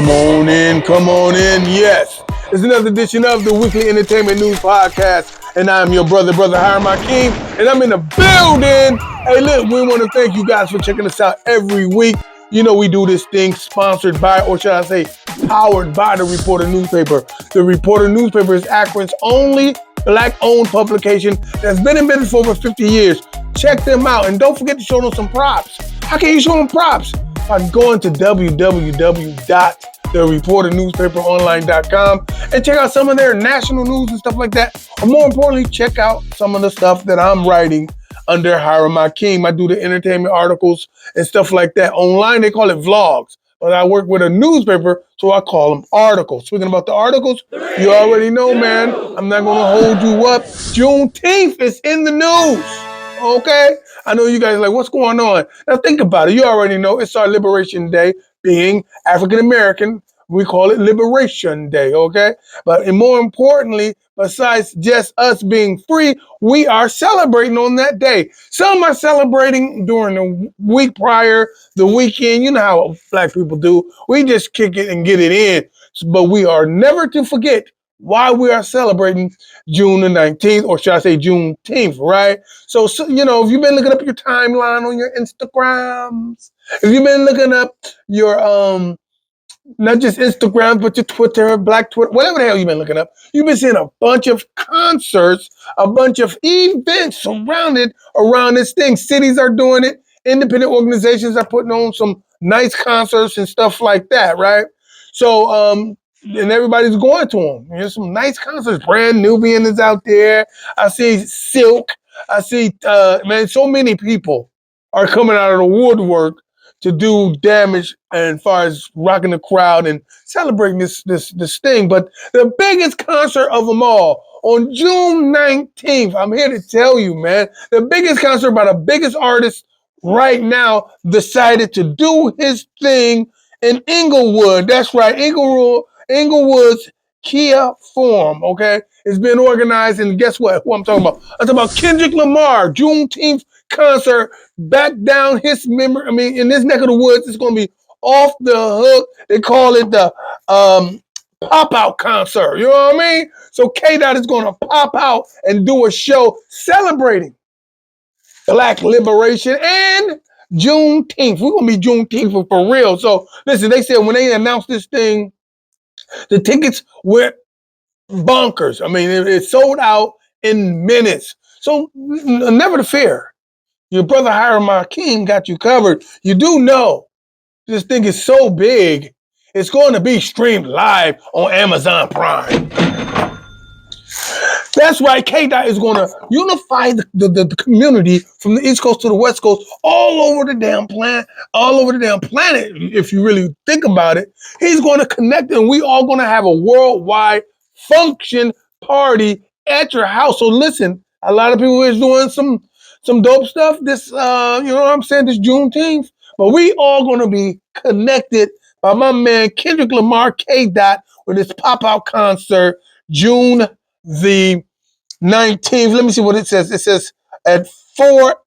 Come on in. Yes, it's another edition of the Weekly Entertainment News Podcast, and I'm your brother Hiram Hakeem, and I'm in the building. Hey, look, we want to thank you guys for checking us out every week. You know, we do this thing sponsored by, or should I say, powered by the Reporter newspaper. The Reporter newspaper is Akron's only Black-owned publication that's been in business for over 50 years. Check them out, and don't forget to show them some props. How can you show them props? By going to www.thereporternewspaperonline.com and check out some of their national news and stuff like that. Or more importantly, check out some of the stuff that I'm writing under Hiram Hakeem. I do the entertainment articles and stuff like that. Online, they call it vlogs. But I work with a newspaper, so I call them articles. Speaking about the articles, you already know, man. I'm not going to hold you up. Juneteenth is in the news. Okay? I know you guys are like, what's going on? Now think about it. You already know it's our Liberation Day. Being African American, we call it Liberation Day, okay? But and more importantly, besides just us being free, we are celebrating on that day. Some are celebrating during the week prior, the weekend. You know how Black people do. We just kick it and get it in. But we are never to forget why we are celebrating June the 19th, or should I say Juneteenth, right? So, you know, if you've been looking up your timeline on your Instagrams, if you've been looking up your, not just Instagram, but your Twitter, Black Twitter, whatever the hell you've been looking up, you've been seeing a bunch of concerts, a bunch of events surrounded around this thing. Cities are doing it. Independent organizations are putting on some nice concerts and stuff like that, right? So, and everybody's going to them. There's some nice concerts. Brand Nubian is out there. I see Silk. I see, man, so many people are coming out of the woodwork to do damage as far as rocking the crowd and celebrating this thing. But the biggest concert of them all on June 19th, I'm here to tell you, man, the biggest concert by the biggest artist right now decided to do his thing in Inglewood. That's right, Inglewood's Kia Forum, okay? It's been organized, and guess what? Who I'm talking about? I'm talking about Kendrick Lamar, Juneteenth concert, back down his memory. I mean, in this neck of the woods, it's going to be off the hook. They call it the pop-out concert, you know what I mean? So K-Dot is going to pop out and do a show celebrating Black liberation and Juneteenth. We're going to be Juneteenth for real. So, listen, they said when they announced this thing, the tickets went bonkers. I mean, it sold out in minutes. So never to fear. Your brother Hiram Hakeem got you covered. You do know this thing is so big, it's going to be streamed live on Amazon Prime. That's right, K-Dot is going to unify the community from the East Coast to the West Coast, all over the damn planet, if you really think about it. He's going to connect, and we all going to have a worldwide function party at your house. So listen, a lot of people is doing some dope stuff this, you know what I'm saying, this Juneteenth, but we all going to be connected by my man Kendrick Lamar, K-Dot, with his pop-out concert, June the 19th. Let me see what it says. It says at 4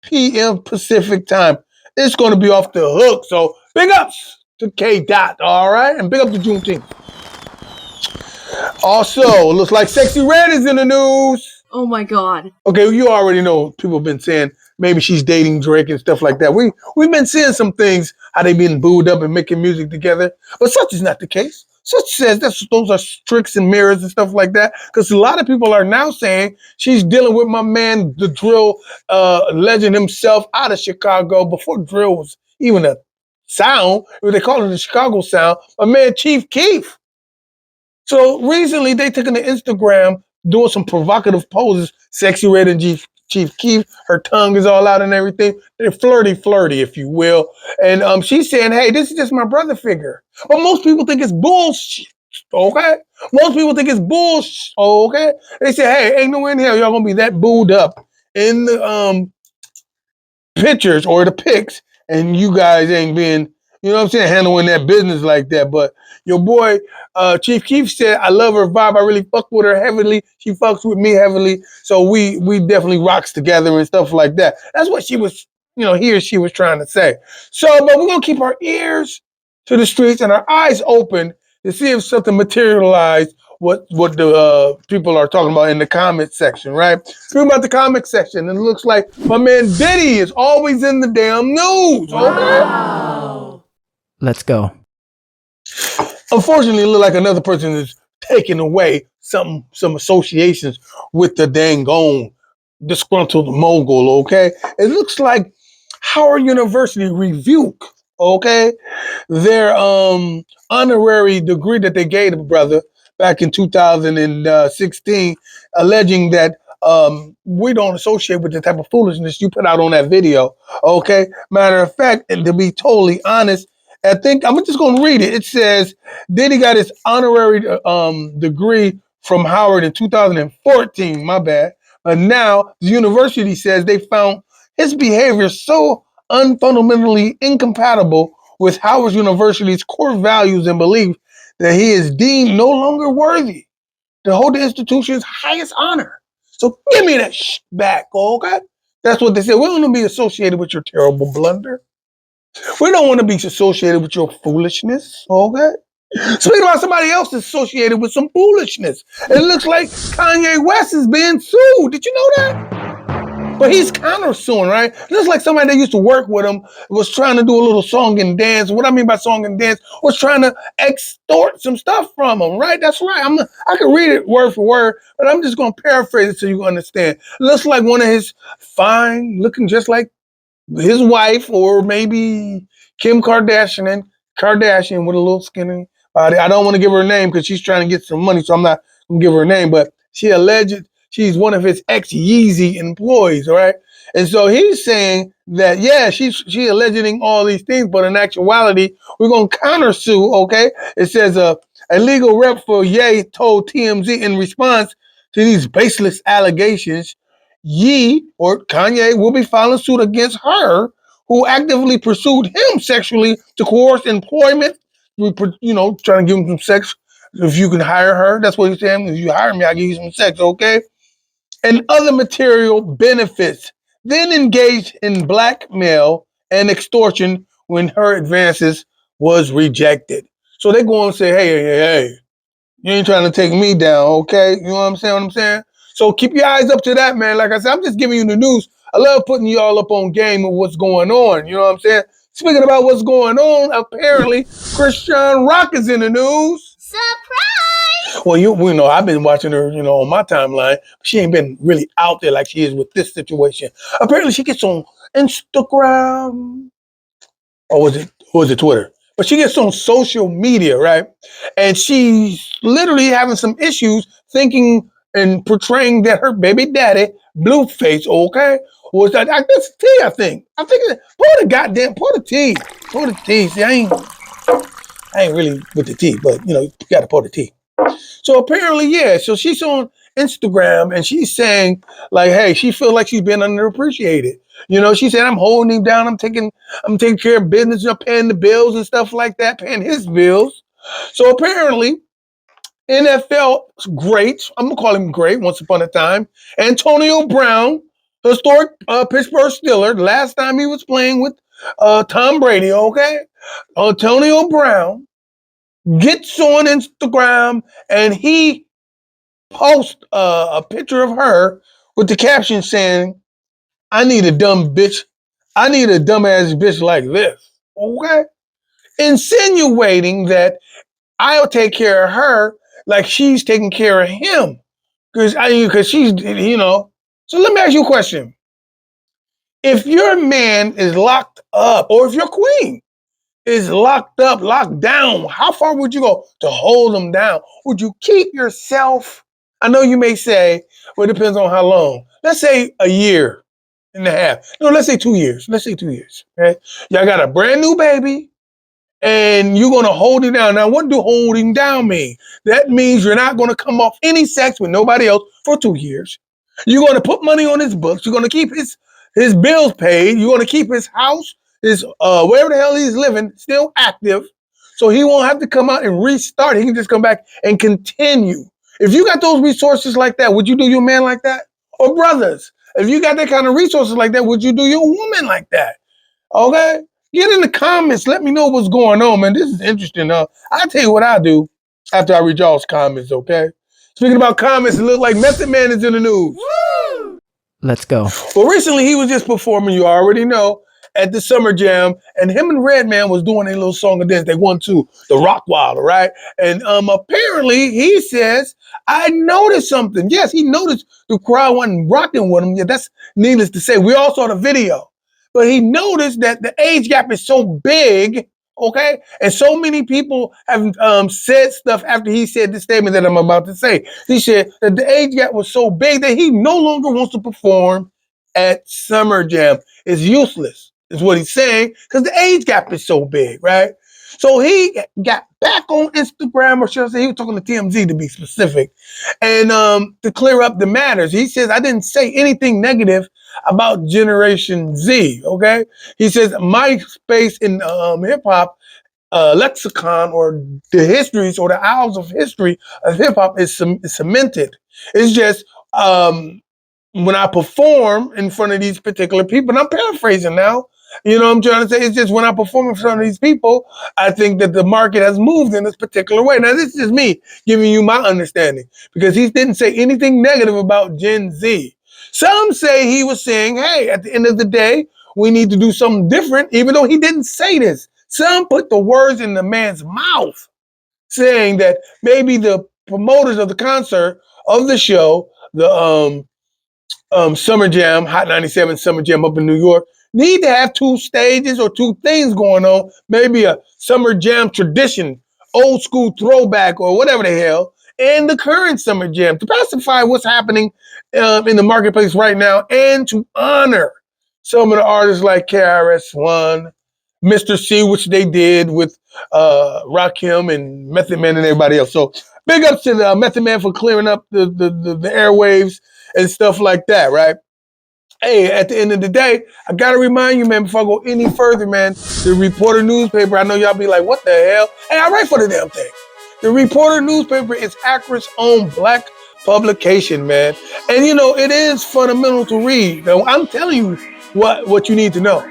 p.m. Pacific time. It's going to be off the hook. So big ups to K-Dot, all right? And big up to Juneteenth. Also, looks like Sexy Red is in the news. Oh my God. Okay, you already know people have been saying maybe she's dating Drake and stuff like that. We've been seeing some things, how they've been booed up and making music together. But such is not the case. Such says those are tricks and mirrors and stuff like that. Because a lot of people are now saying she's dealing with my man, the drill legend himself out of Chicago before drill was even a sound. They call it the Chicago sound. My man, Chief Keef. So recently they took on the Instagram doing some provocative poses. Sexy Red and Chief Keef, her tongue is all out and everything. They're flirty, if you will. And she's saying, hey, this is just my brother figure. But most people think it's bullshit, okay? Most people think it's bullshit, okay? They say, hey, ain't no in hell y'all gonna be that booed up in the pictures or the pics, and you guys ain't been, you know what I'm saying, handling that business like that. But your boy, Chief Keef said, I love her vibe. I really fuck with her heavily. She fucks with me heavily. So we definitely rocks together and stuff like that. That's what she was, she was trying to say. So, but we're going to keep our ears to the streets and our eyes open to see if something materialized what the people are talking about in the comment section, right? Speaking about the comment section, and it looks like my man Diddy is always in the damn news. Okay? Let's go. Unfortunately, it looks like another person is taking away some associations with the dang on disgruntled mogul. Okay, it looks like Howard University rebuke. Okay, their honorary degree that they gave the brother back in 2016, alleging that we don't associate with the type of foolishness you put out on that video. Okay, matter of fact, and to be totally honest, I think I'm just going to read it. It says Diddy got his honorary degree from Howard in 2014. My bad. But now the university says they found his behavior so unfundamentally incompatible with Howard University's core values and beliefs that he is deemed no longer worthy to hold the institution's highest honor. So give me that back, okay? That's what they said. We don't want to be associated with your terrible blunder. We don't want to be associated with your foolishness, okay? Speaking about somebody else associated with some foolishness. It looks like Kanye West is being sued. Did you know that? But he's counter-suing, right? It looks like somebody that used to work with him was trying to do a little song and dance. What I mean by song and dance was trying to extort some stuff from him, right? That's right. I can read it word for word, but I'm just going to paraphrase it so you understand. It looks like one of his fine, looking just like his wife, or maybe Kim Kardashian with a little skinny body. I don't want to give her a name because she's trying to get some money, so I'm not going to give her a name. But she alleged she's one of his ex-Yeezy employees, all right? And so he's saying that, yeah, she alleging all these things, but in actuality, we're going to counter-sue, okay? It says a legal rep for Ye told TMZ in response to these baseless allegations, Ye, or Kanye, will be filing suit against her, who actively pursued him sexually to coerce employment. Trying to give him some sex. If you can hire her, that's what he's saying. If you hire me, I'll give you some sex, okay? And other material benefits. Then engaged in blackmail and extortion when her advances was rejected. So they go and say, hey, you ain't trying to take me down, okay? You know what I'm saying? So keep your eyes up to that, man. Like I said, I'm just giving you the news. I love putting you all up on game of what's going on. You know what I'm saying? Speaking about what's going on, apparently Christian Rock is in the news. Surprise! Well, you know, I've been watching her, on my timeline. She ain't been really out there like she is with this situation. Apparently, she gets on Instagram, or was it Twitter? But she gets on social media, right? And she's literally having some issues thinking and portraying that her baby daddy, Blueface, okay, was that that's T, I think. I think pour the tea. Pour the tea. See, I ain't really with the tea, but you gotta pour the tea. So apparently, yeah. So she's on Instagram and she's saying, like, hey, she feels like she's been underappreciated. She said, I'm holding him down. I'm taking care of business, paying the bills and stuff like that, paying his bills. So apparently, NFL great. I'm gonna call him great. Once upon a time, Antonio Brown, historic Pittsburgh Steeler. The last time he was playing with Tom Brady. Okay, Antonio Brown gets on Instagram and he posts a picture of her with the caption saying, I need a dumbass bitch like this. Okay? Insinuating that I'll take care of her like she's taking care of him. Because she's, So let me ask you a question. If your man is locked up, or if your queen is locked up, locked down, how far would you go to hold them down? Would you keep yourself? I know you may say, well, it depends on how long. Let's say a year and a half. No, let's say 2 years. Okay? Y'all got a brand new baby and you're going to hold it down. Now, what do holding down mean? That means you're not going to come off any sex with nobody else for 2 years. You're going to put money on his books. You're going to keep his bills paid. You're going to keep his house, his wherever the hell he's living, still active. So he won't have to come out and restart. He can just come back and continue. If you got those resources like that, would you do your man like that? Or brothers, if you got that kind of resources like that, would you do your woman like that? Okay? Get in the comments. Let me know what's going on, man. This is interesting. I'll tell you what I do after I read y'all's comments, okay? Speaking about comments, it looks like Method Man is in the news. Woo! Let's go. Well, recently he was just performing, you already know, at the Summer Jam, and him and Redman was doing a little song and dance. They won to the Rockwilder, right? And apparently he says, I noticed something. Yes, he noticed the crowd wasn't rocking with him. Yeah, that's needless to say. We all saw the video. But he noticed that the age gap is so big, okay? And so many people have said stuff after he said the statement that I'm about to say. He said that the age gap was so big that he no longer wants to perform at Summer Jam. It's useless, is what he's saying, because the age gap is so big, right? So he got back on Instagram, or should I say he was talking to TMZ to be specific, and to clear up the matters. He says, I didn't say anything negative about Generation Z, okay? He says, my space in hip-hop lexicon, or the histories or the hours of history of hip-hop is cemented. It's just when I perform in front of these particular people, and I'm paraphrasing now, you know what I'm trying to say? It's just when I perform in front of these people, I think that the market has moved in this particular way. Now, this is me giving you my understanding, because he didn't say anything negative about Gen Z. Some say he was saying, hey, at the end of the day, we need to do something different, even though he didn't say this. Some put the words in the man's mouth, saying that maybe the promoters of the concert, of the show, the Summer Jam, Hot 97 Summer Jam up in New York, need to have two stages or two things going on. Maybe a Summer Jam tradition, old school throwback, or whatever the hell, and the current Summer Jam to pacify what's happening in the marketplace right now, and to honor some of the artists like KRS-One, Mr. C, which they did with Rakim and Method Man and everybody else. So big ups to the Method Man for clearing up the airwaves and stuff like that, right? Hey, at the end of the day, I gotta remind you, man, before I go any further, man, the Reporter newspaper, I know y'all be like, what the hell? Hey, I write for the damn thing. The Reporter newspaper is Akron's own black publication, man. And you know, it is fundamental to read. Now, I'm telling you what you need to know.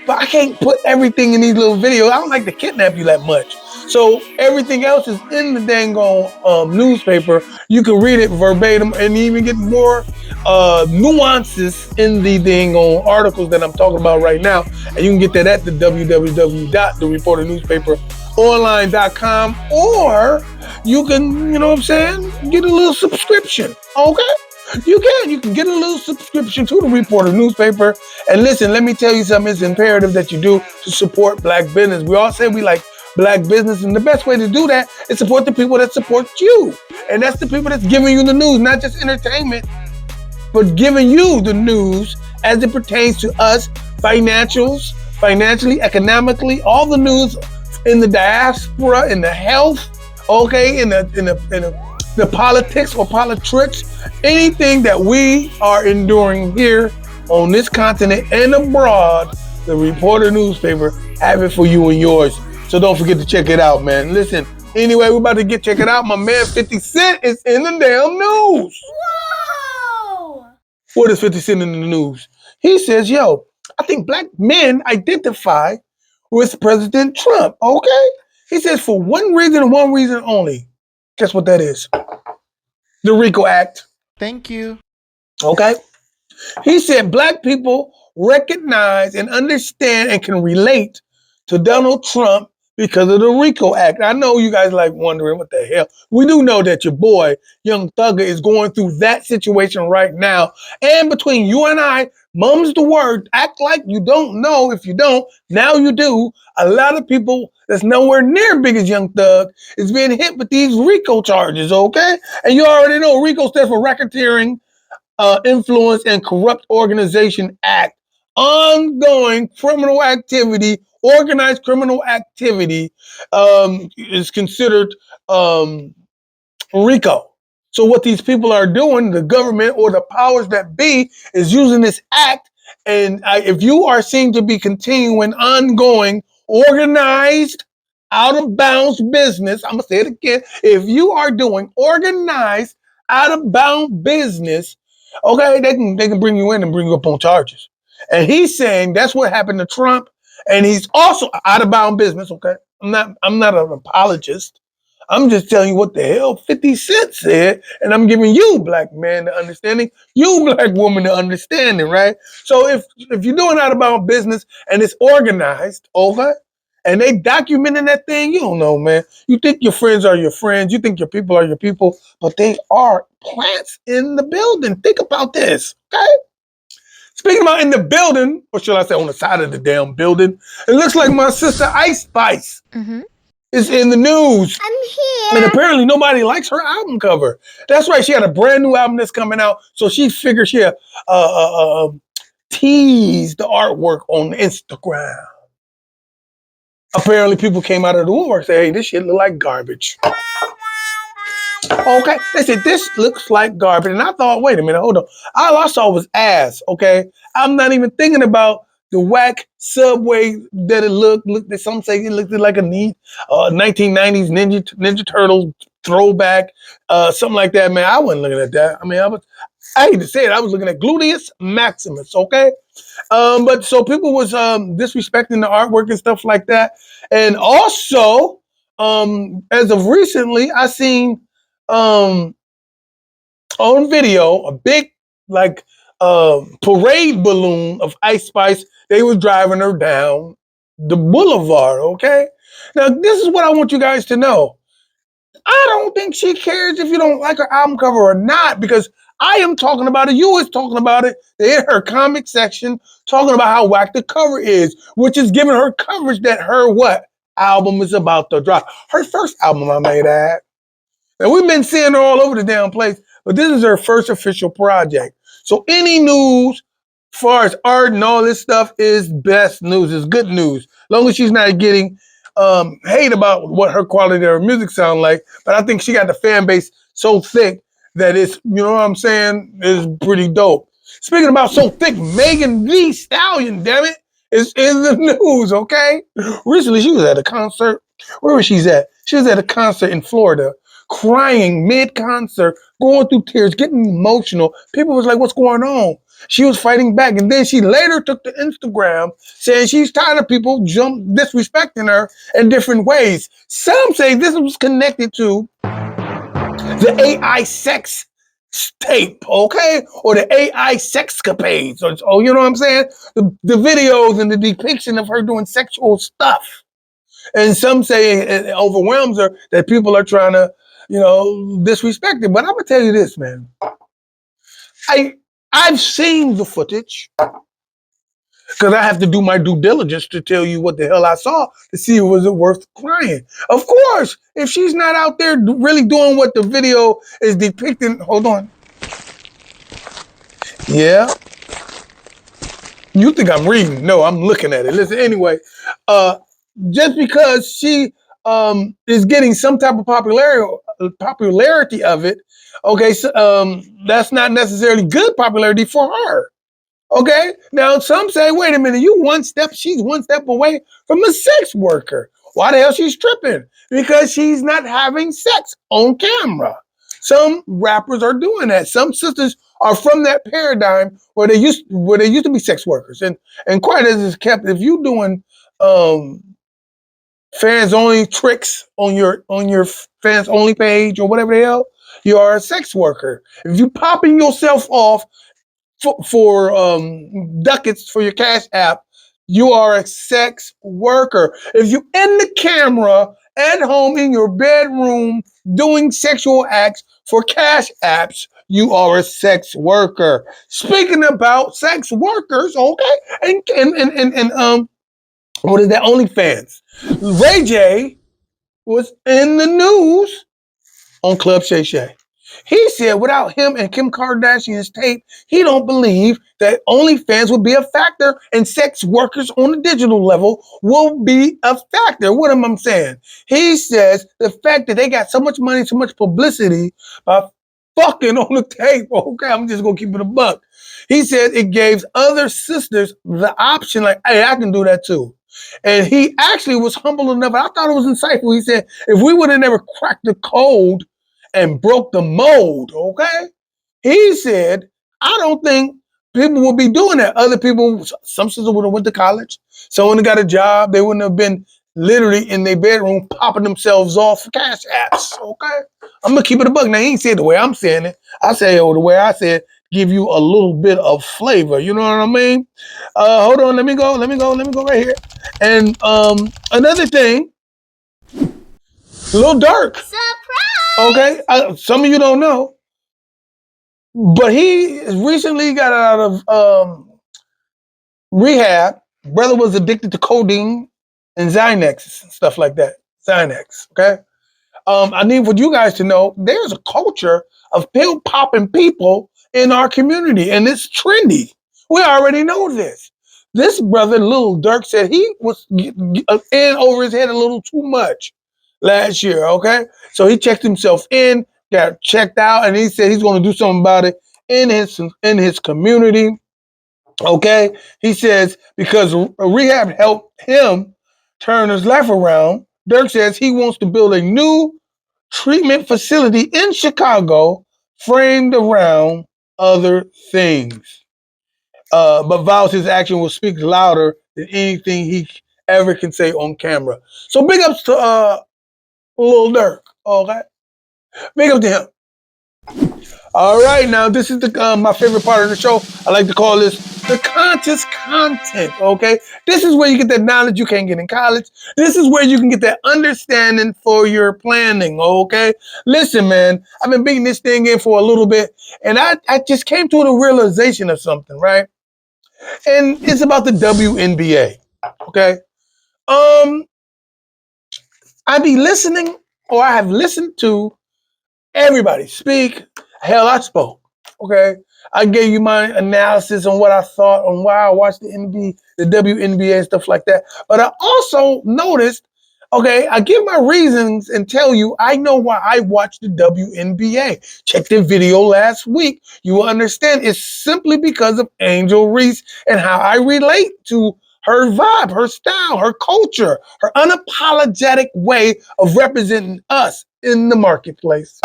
But I can't put everything in these little videos. I don't like to kidnap you that much. So everything else is in the dang on newspaper. You can read it verbatim and even get more nuances in the dang on articles that I'm talking about right now. And you can get that at the www.thereporternewspaperonline.com, or you can, you know what I'm saying, get a little subscription, okay? You can get a little subscription to the Reporter newspaper. And listen, let me tell you something. It's imperative that you do to support black business. We all say we like black business, and the best way to do that is support the people that support you. And that's the people that's giving you the news, not just entertainment, but giving you the news as it pertains to us, financially, economically, all the news in the diaspora, in the health, okay, in the politics or politricks, anything that we are enduring here on this continent and abroad, the Reporter newspaper have it for you and yours. So don't forget to check it out, man. Listen, anyway, we're about to check it out. My man 50 Cent is in the damn news. Whoa! What is 50 Cent in the news? He says, yo, I think black men identify with President Trump, okay? He says for one reason and one reason only. Guess what that is? The RICO Act. Thank you. Okay? He said black people recognize and understand and can relate to Donald Trump because of the RICO Act. I know you guys like wondering what the hell. We do know that your boy, Young Thugger, is going through that situation right now. And between you and I, mum's the word. Act like you don't know. If you don't, now you do. A lot of people that's nowhere near big as Young Thug is being hit with these RICO charges, okay? And you already know RICO stands for Racketeering, Influence, and Corrupt Organization Act. Ongoing criminal activity, organized criminal activity is considered RICO. So what these people are doing, the government or the powers that be, is using this act. And if you are seen to be continuing ongoing, organized, out of bounds business, I'm going to say it again. If you are doing organized, out of bounds business, okay, they can bring you in and bring you up on charges. And he's saying that's what happened to Trump. And he's also out of bound business, okay? I'm not an apologist. I'm just telling you what the hell 50 Cent said, and I'm giving you, black man, the understanding, you, black woman, the understanding, right? So if you're doing out of bound business and it's organized, okay, and they documenting that thing, you don't know, man. You think your friends are your friends, you think your people are your people, but they are plants in the building. Think about this, okay? Speaking about in the building, or should I say on the side of the damn building, it looks like my sister Ice Spice is in the news. I'm And here. apparently nobody likes her album cover. That's right, she had a brand new album that's coming out, so she figured she'd tease the artwork on Instagram. Apparently people came out of the woodwork and said, hey, this shit look like garbage. Okay, they said this looks like garbage, and I thought, wait a minute, hold on. All I saw was ass. Okay, I'm not even thinking about the whack subway that it looked. That some say it looked like a neat 1990s Ninja Turtles throwback, something like that. Man, I wasn't looking at that. I mean, I hate to say it, I was looking at gluteus maximus. Okay, but so people was disrespecting the artwork and stuff like that, and also as of recently, I seen um on video a big like parade balloon of Ice Spice. They was driving her down the boulevard. Okay, now this is what I want you guys to know. I don't think she cares if you don't like her album cover or not, because I am talking about it. You is talking about it. They're in her comic section talking about how whack the cover is, which is giving her coverage that her what album is about to drop. Her first album, I may add. And we've been seeing her all over the damn place, but this is her first official project. So any news, as far as art and all this stuff, is best news, is good news. As long as she's not getting hate about what her quality of her music sound like. But I think she got the fan base so thick that it's, you know what I'm saying, is pretty dope. Speaking about so thick, Megan Thee Stallion, damn it, is in the news, okay? Recently, she was at a concert. Where was she at? She was at a concert in Florida, crying mid-concert, going through tears, getting emotional. People was like, what's going on? She was fighting back. And then she later took to Instagram saying she's tired of people disrespecting her in different ways. Some say this was connected to the AI sex tape, okay? Or the AI sexcapades. Or you know what I'm saying? The videos and the depiction of her doing sexual stuff. And some say it overwhelms her that people are trying to, disrespect her. But I'm gonna tell you this, man. I've seen the footage because I have to do my due diligence to tell you what the hell I saw to see was it worth crying. Of course, if she's not out there really doing what the video is depicting, hold on. Yeah. You think I'm reading? No, I'm looking at it. Listen, anyway, just because she is getting some type of popularity of it, okay, so, that's not necessarily good popularity for her. Okay, now some say, wait a minute, she's one step away from a sex worker. Why the hell she's tripping? Because she's not having sex on camera. Some rappers are doing that. Some sisters are from that paradigm where they used to be sex workers. And quite as it's kept, if you doing fans only tricks on your fans only page or whatever the hell, you are a sex worker. If you popping yourself off for ducats for your cash app, you are a sex worker. If you in the camera at home in your bedroom doing sexual acts for cash apps, you are a sex worker. Speaking about sex workers, okay, and what is that? OnlyFans. Ray J was in the news on Club Shay Shay. He said without him and Kim Kardashian's tape, he don't believe that OnlyFans will be a factor and sex workers on the digital level will be a factor. What am I saying? He says the fact that they got so much money, so much publicity by fucking on the tape. Okay, I'm just gonna keep it a buck. He said it gave other sisters the option, like, hey, I can do that too. And he actually was humble enough. I thought it was insightful. He said, if we would have never cracked the code and broke the mold, okay? He said, I don't think people would be doing that. Other people, some sisters would have went to college. Someone got a job. They wouldn't have been literally in their bedroom popping themselves off for cash apps. Okay, I'm gonna keep it a buck. Now he ain't said the way I'm saying it. I say it the way I said. Give you a little bit of flavor. You know what I mean? Hold on. Let me go right here. And another thing, Lil Durk. Surprise! Okay, some of you don't know, but he recently got out of rehab. Brother was addicted to codeine and Xanax and stuff like that. Xanax, okay? I need for you guys to know there's a culture of pill popping people in our community, and it's trendy. We already know this. This brother, Lil Durk, said he was in over his head a little too much last year, okay? So he checked himself in, got checked out, and he said he's going to do something about it in his community. Okay, he says because rehab helped him turn his life around. Durk says he wants to build a new treatment facility in Chicago framed around other things. But vows his action will speak louder than anything he ever can say on camera. So big ups to Lil Durk. Okay, big up to him. All right, now this is the my favorite part of the show. I like to call this the conscious content. Okay, this is where you get that knowledge you can't get in college. This is where you can get that understanding for your planning. Okay, listen, man, I've been beating this thing in for a little bit, and I just came to the realization of something, right? And it's about the WNBA. Okay, I be listening, or I have listened to everybody speak. Hell, I spoke. Okay, I gave you my analysis on what I thought on why I watched the WNBA and stuff like that. But I also noticed, okay, I give my reasons and tell you I know why I watched the WNBA. Check the video last week. You will understand it's simply because of Angel Reese and how I relate to her vibe, her style, her culture, her unapologetic way of representing us in the marketplace.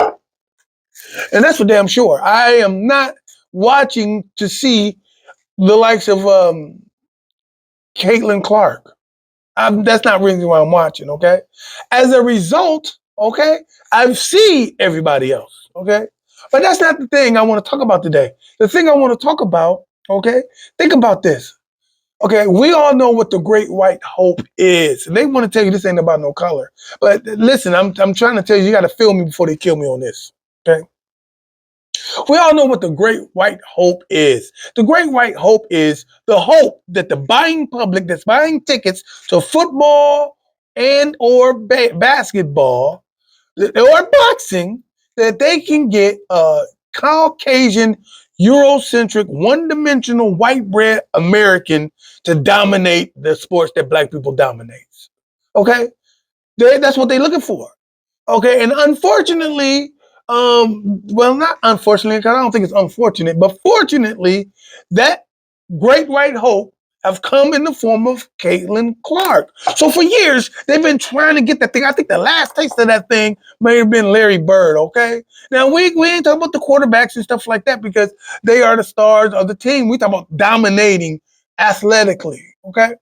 And that's for damn sure. I am not watching to see the likes of Caitlin Clark. That's not really why I'm watching, okay? As a result, okay, I see everybody else, okay? But that's not the thing I want to talk about today. The thing I want to talk about, okay, think about this. Okay, we all know what the Great White Hope is. And they want to tell you this ain't about no color. But listen, I'm trying to tell you, you got to feel me before they kill me on this, okay? We all know what the Great White Hope is. The Great White Hope is the hope that the buying public that's buying tickets to football and or basketball or boxing, that they can get a Caucasian, Eurocentric, one-dimensional, white bread American to dominate the sports that black people dominate. Okay? That's what they're looking for. Okay, and unfortunately, well, not unfortunately, because I don't think it's unfortunate, but fortunately, that great white hope have come in the form of Caitlin Clark. So for years, they've been trying to get that thing. I think the last taste of that thing may have been Larry Bird, okay? Now, we ain't talking about the quarterbacks and stuff like that because they are the stars of the team. We talk about dominating athletically, okay?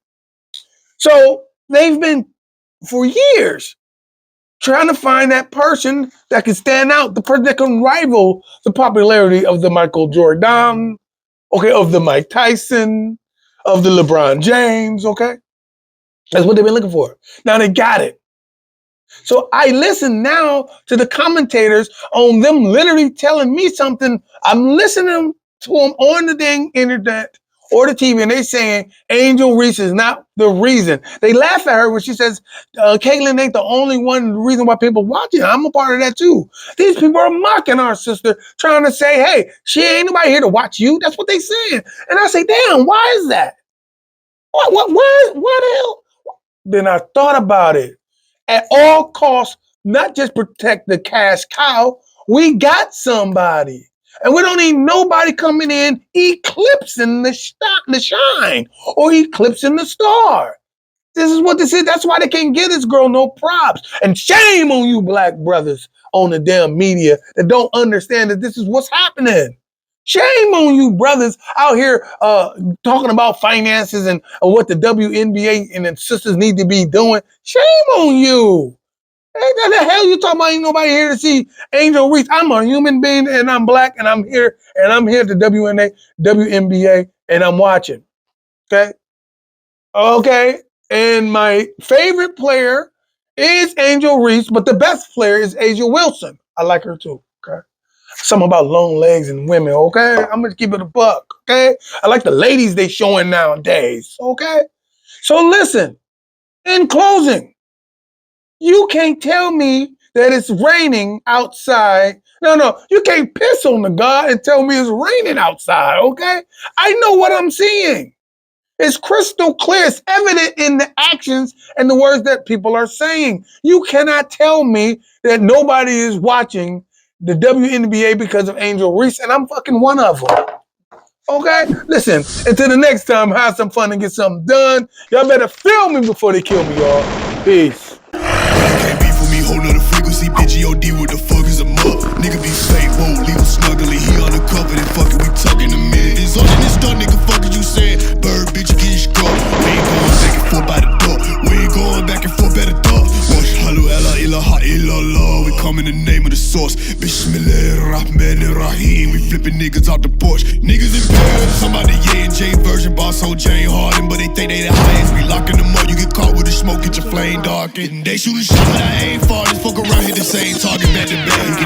So they've been, for years, trying to find that person that can stand out, the person that can rival the popularity of the Michael Jordan, okay, of the Mike Tyson, of the LeBron James, okay? That's what they've been looking for. Now they got it. So I listen now to the commentators on them literally telling me something. I'm listening to them on the dang internet or the TV, and they saying Angel Reese is not the reason. They laugh at her when she says Caitlin ain't the only one reason why people watching. I'm a part of that too. These people are mocking our sister, trying to say, hey, she ain't nobody here to watch you. That's what they saying. And I say, damn, why is that? What the hell? Then I thought about it. At all costs, not just protect the cash cow, we got somebody. And we don't need nobody coming in eclipsing the shine or eclipsing the star. This is what this is. That's why they can't give this girl no props. And shame on you black brothers on the damn media that don't understand that this is what's happening. Shame on you brothers out here talking about finances and what the WNBA and the sisters need to be doing. Shame on you. Hey, what the hell you talking about? Ain't nobody here to see Angel Reese. I'm a human being and I'm black and I'm here at the WNBA and I'm watching. Okay? Okay. And my favorite player is Angel Reese, but the best player is Asia Wilson. I like her too. Okay. Something about long legs and women, okay? I'm gonna keep it a buck, okay? I like the ladies they showing nowadays, okay? So listen, in closing, you can't tell me that it's raining outside. No, you can't piss on the God and tell me it's raining outside, okay? I know what I'm seeing. It's crystal clear. It's evident in the actions and the words that people are saying. You cannot tell me that nobody is watching the WNBA because of Angel Reese, and I'm fucking one of them. Okay? Listen, until the next time, have some fun and get something done. Y'all better film me before they kill me, y'all. Peace. Can't beef with me, whole nother frequency. Bitch, G.O.D. what the fuck is a mug? Nigga be fake, won't leave him snuggly. He undercover, then fucking we talking a minute. It's all in this stuff, nigga, fuck is you saying? Bird, bitch, get your score. We ain't going back and forth by the door. We ain't going back and forth by the door. Wash, halu, ella, ilaha, illallah. We come in the name of the source. Bismillahirrahmanirrahim. We flipping niggas out the porch. Niggas in Paris, somebody J version, boss on Jane Harden, but they think they the highest. We locking them up, you get caught with the smoke, get your flame darkened. They shoot a shot, but I ain't far. Just fuck around, hit the same target back to back.